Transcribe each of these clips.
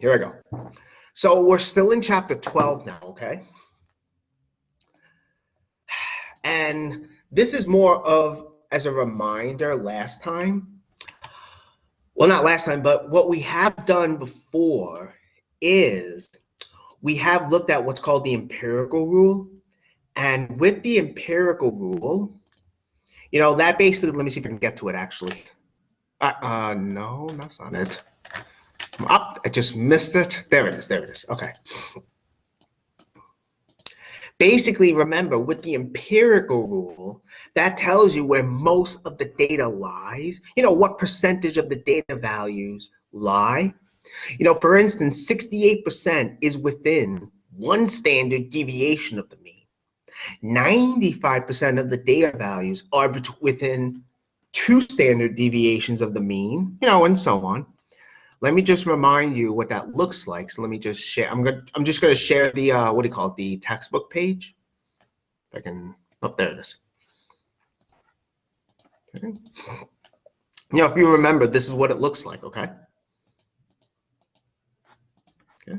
here I go. So we're still in chapter 12 now, okay? And this is more of as a reminder last time. Well, not last time, but what we have done before is we have looked at what's called the empirical rule. And with the empirical rule, you know, that basically, let me see if I can get to it actually. No, that's not it. Oh, I just missed it. There it is, there it is, okay. Basically, remember, with the empirical rule, that tells you where most of the data lies, you know, what percentage of the data values lie. You know, for instance, 68% is within one standard deviation of the mean. 95% of the data values are within two standard deviations of the mean, you know, and so on. Let me just remind you what that looks like. So let me just share. I'm just going to share the what do you call it? The textbook page. If I can. Oh, there it is. Okay. You know, if you remember, this is what it looks like. Okay. Okay.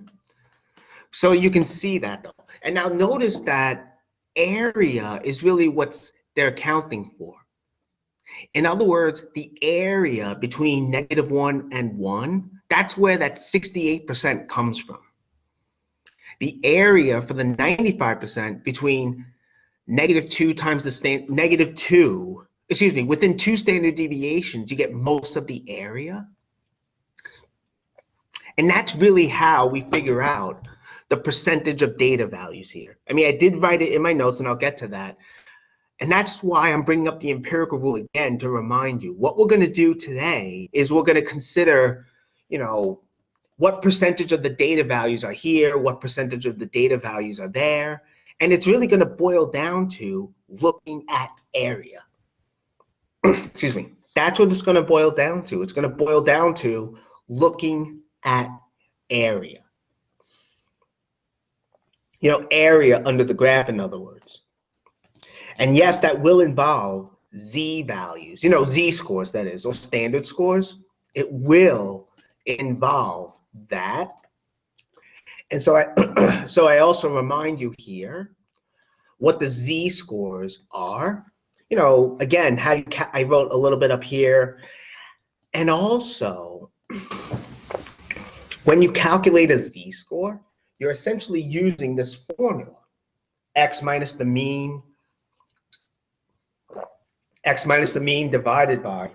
So you can see that though, and now notice that area is really what they're accounting for. In other words, the area between -1 and 1, that's where that 68% comes from. The area for the 95% between -2 times the -2, excuse me, within two standard deviations, you get most of the area. And that's really how we figure out the percentage of data values here. I mean, I did write it in my notes, and I'll get to that. And that's why I'm bringing up the empirical rule again to remind you. What we're going to do today is we're going to consider, you know, what percentage of the data values are here, what percentage of the data values are there. And it's really going to boil down to looking at area. Excuse me. That's what it's going to boil down to. It's going to boil down to looking at area. You know, area under the graph, in other words. And yes, that will involve Z values, you know, Z scores, that is, or standard scores. It will involve that. And so I also remind you here what the Z scores are. You know, again, how I wrote a little bit up here. And also, when you calculate a Z score, you're essentially using this formula, X minus the mean divided by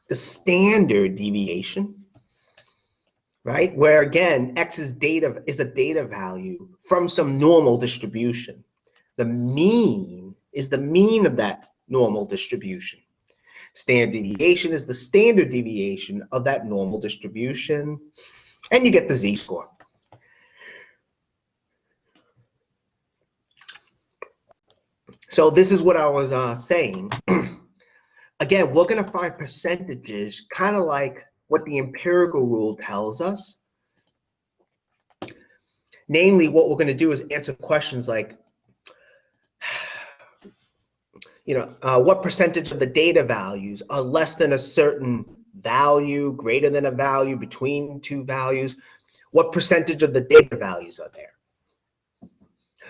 the standard deviation, right? Where again, X is a data value from some normal distribution. The mean is the mean of that normal distribution. Standard deviation is the standard deviation of that normal distribution, and you get the Z score. So this is what I was saying. Again, we're going to find percentages kind of like what the empirical rule tells us. Namely, what we're going to do is answer questions like, you know, what percentage of the data values are less than a certain value, greater than a value, between two values? What percentage of the data values are there?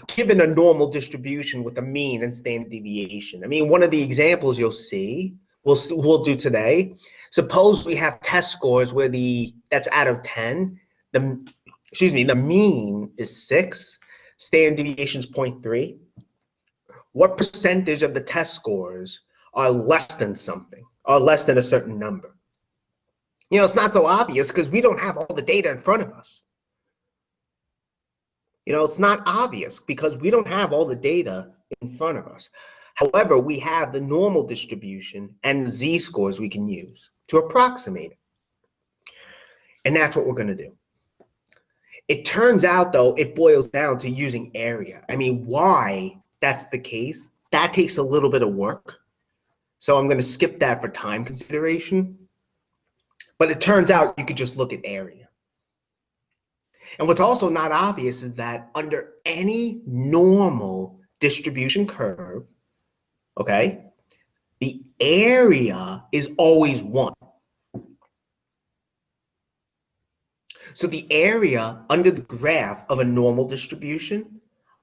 Given a normal distribution with a mean and standard deviation. I mean, one of the examples you'll see, we'll do today, suppose we have test scores where that's out of 10, the mean is 6, standard deviation is 0.3. What percentage of the test scores are less than something, or less than a certain number? You know, it's not so obvious because we don't have all the data in front of us. You know, it's not obvious because we don't have all the data in front of us. However, we have the normal distribution and Z scores we can use to approximate it. And that's what we're going to do. It turns out, though, it boils down to using area. I mean, why that's the case, that takes a little bit of work. So I'm going to skip that for time consideration. But it turns out you could just look at area. And what's also not obvious is that under any normal distribution curve, okay, the area is always 1. So the area under the graph of a normal distribution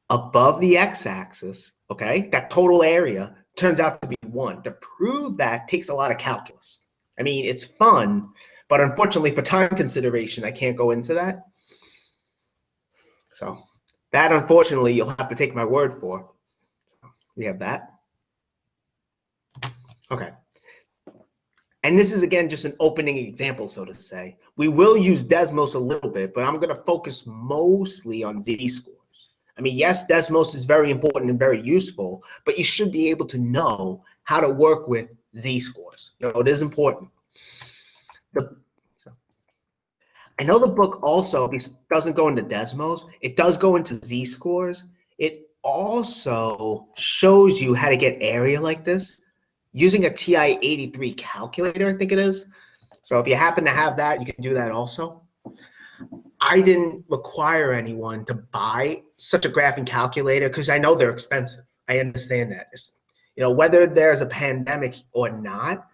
above the x-axis, okay, that total area turns out to be 1. To prove that takes a lot of calculus. I mean, it's fun, but unfortunately for time consideration, I can't go into that. So that, unfortunately, you'll have to take my word for. So we have that. Okay. And this is, again, just an opening example, so to say. We will use Desmos a little bit, but I'm going to focus mostly on z-scores. I mean, yes, Desmos is very important and very useful, but you should be able to know how to work with z-scores. You know, it is important. I know the book also doesn't go into Desmos. It does go into z-scores. It also shows you how to get area like this using a TI-83 calculator, I think it is. So if you happen to have that, you can do that also. I didn't require anyone to buy such a graphing calculator because I know they're expensive. I understand that. You know, whether there's a pandemic or not,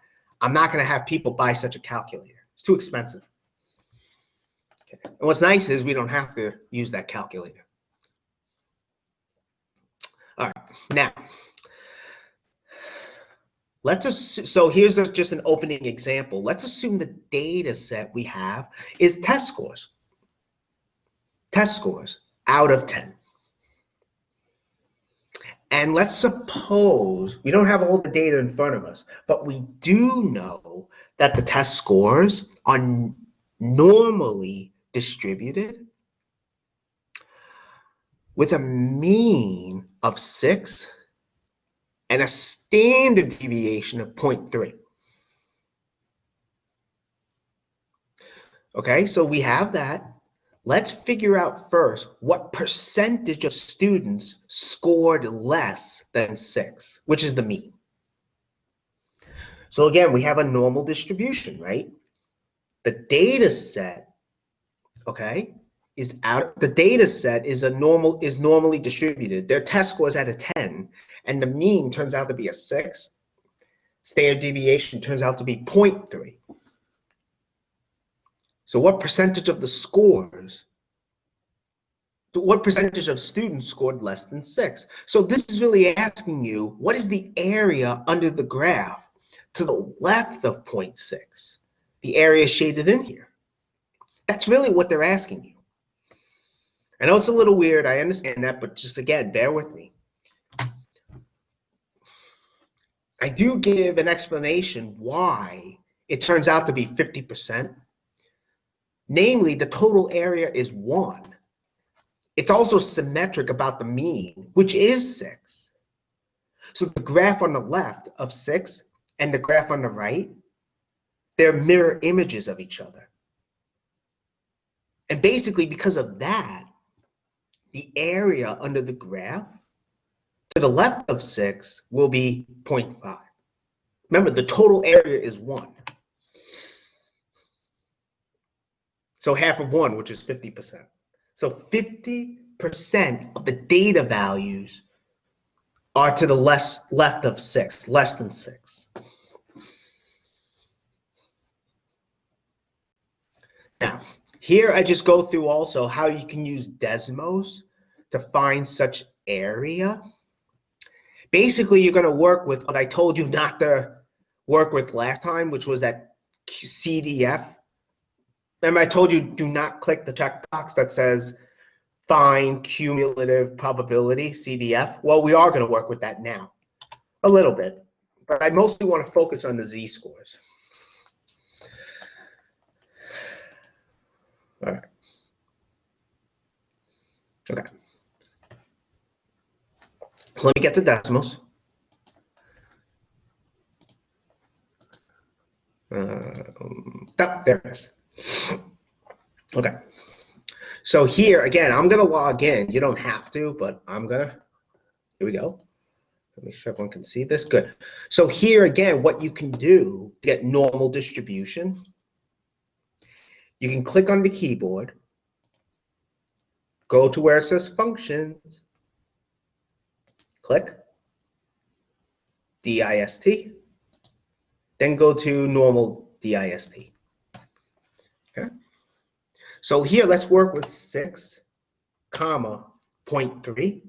I'm not going to have people buy such a calculator. It's too expensive. And what's nice is we don't have to use that calculator. All right, now, so here's just an opening example. Let's assume the data set we have is test scores. Test scores out of 10. And let's suppose we don't have all the data in front of us, but we do know that the test scores are normally distributed with a mean of 6 and a standard deviation of 0.3. Okay, so we have that. Let's figure out first what percentage of students scored less than 6, which is the mean. So again, we have a normal distribution, right? The data set, okay, the data set is normally distributed. Their test scores at a 10, and the mean turns out to be a 6. Standard deviation turns out to be 0.3. So what percentage of the scores, what percentage of students scored less than 6? So this is really asking you, what is the area under the graph to the left of 0.6? The area shaded in here. That's really what they're asking you. I know it's a little weird, I understand that, but just again, bear with me. I do give an explanation why it turns out to be 50%. Namely, the total area is 1. It's also symmetric about the mean, which is 6. So the graph on the left of 6 and the graph on the right, they're mirror images of each other. And basically, because of that, the area under the graph to the left of 6 will be 0.5. Remember, the total area is 1. So half of 1, which is 50%. So 50% of the data values are to the left of 6, less than 6. Now, here I just go through also how you can use Desmos to find such area. Basically, you're going to work with what I told you not to work with last time, which was that CDF. Remember, I told you do not click the checkbox that says find cumulative probability, CDF. Well, we are going to work with that now, a little bit. But I mostly want to focus on the z-scores. All right. Okay. Let me get to Desmos. There it is. Okay. So here, again, I'm going to log in. You don't have to, but I'm going to. Here we go. Let me make sure everyone can see this. Good. So here, again, what you can do to get normal distribution, you can click on the keyboard, go to where it says functions, click DIST, then go to normal DIST. Okay. So here, let's work with 6, comma, 0.3.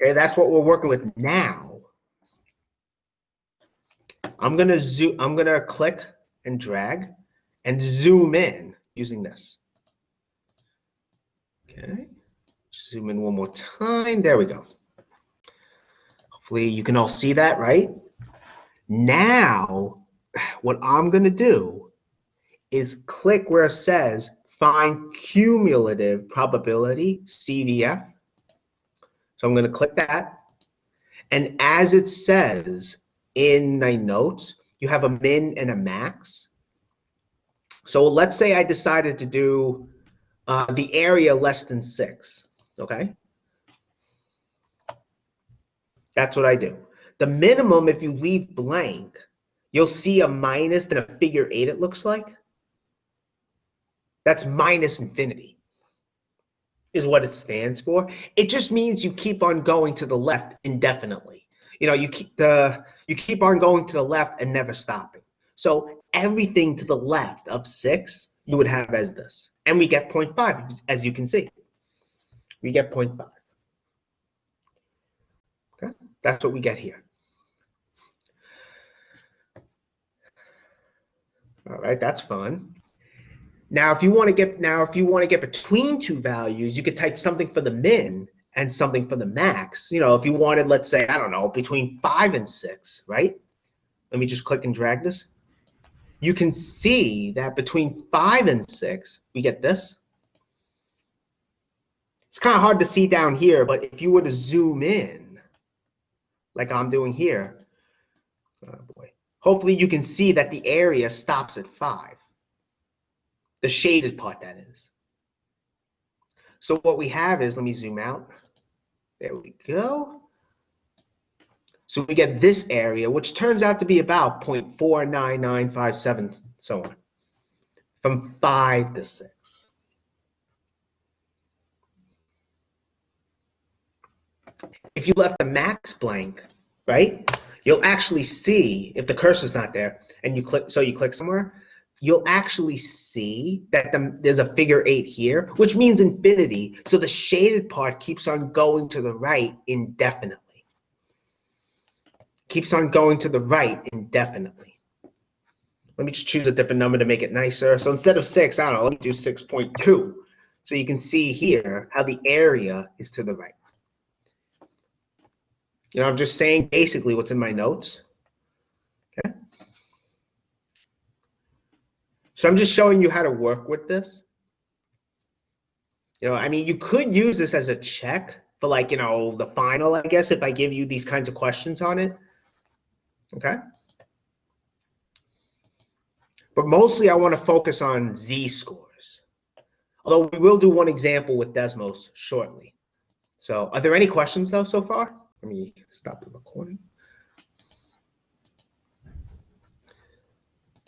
Okay, that's what we're working with now. I'm gonna click and drag and zoom in using this. Okay, zoom in one more time. There we go. Hopefully you can all see that, right? Now, what I'm gonna do is click where it says find cumulative probability, CDF. So I'm gonna click that. And as it says in my notes, you have a min and a max. So let's say I decided to do the area less than 6, okay? That's what I do. The minimum, if you leave blank, you'll see a minus and a figure 8 it looks like. That's minus infinity is what it stands for. It just means you keep on going to the left indefinitely. You know, you keep on going to the left and never stopping. So everything to the left of 6 you would have as this. And we get 0.5, as you can see. We get 0.5. Okay? That's what we get here. All right, that's fun. Now, if you want to get between two values, you could type something for the min and something for the max. You know, if you wanted, let's say, I don't know, between 5 and 6, right? Let me just click and drag this. You can see that between 5 and 6, we get this. It's kind of hard to see down here, but if you were to zoom in, like I'm doing here, oh boy, hopefully you can see that the area stops at 5. The shaded part, that is. So what we have is, let me zoom out. There we go. So we get this area, which turns out to be about 0.49957, so on, from 5 to 6. If you left the max blank, right, you'll actually see, if the cursor's not there, and you click somewhere, you'll actually see that there's a figure 8 here, which means infinity. So the shaded part keeps on going to the right indefinitely. Keeps on going to the right indefinitely. Let me just choose a different number to make it nicer. So instead of 6, I don't know, let me do 6.2. So you can see here how the area is to the right. You know, I'm just saying basically what's in my notes. Okay. So I'm just showing you how to work with this. You know, I mean, you could use this as a check for, like, you know, the final, I guess, if I give you these kinds of questions on it. Okay. But mostly I want to focus on z-scores. Although we will do one example with Desmos shortly. So are there any questions, though, so far? Let me stop the recording.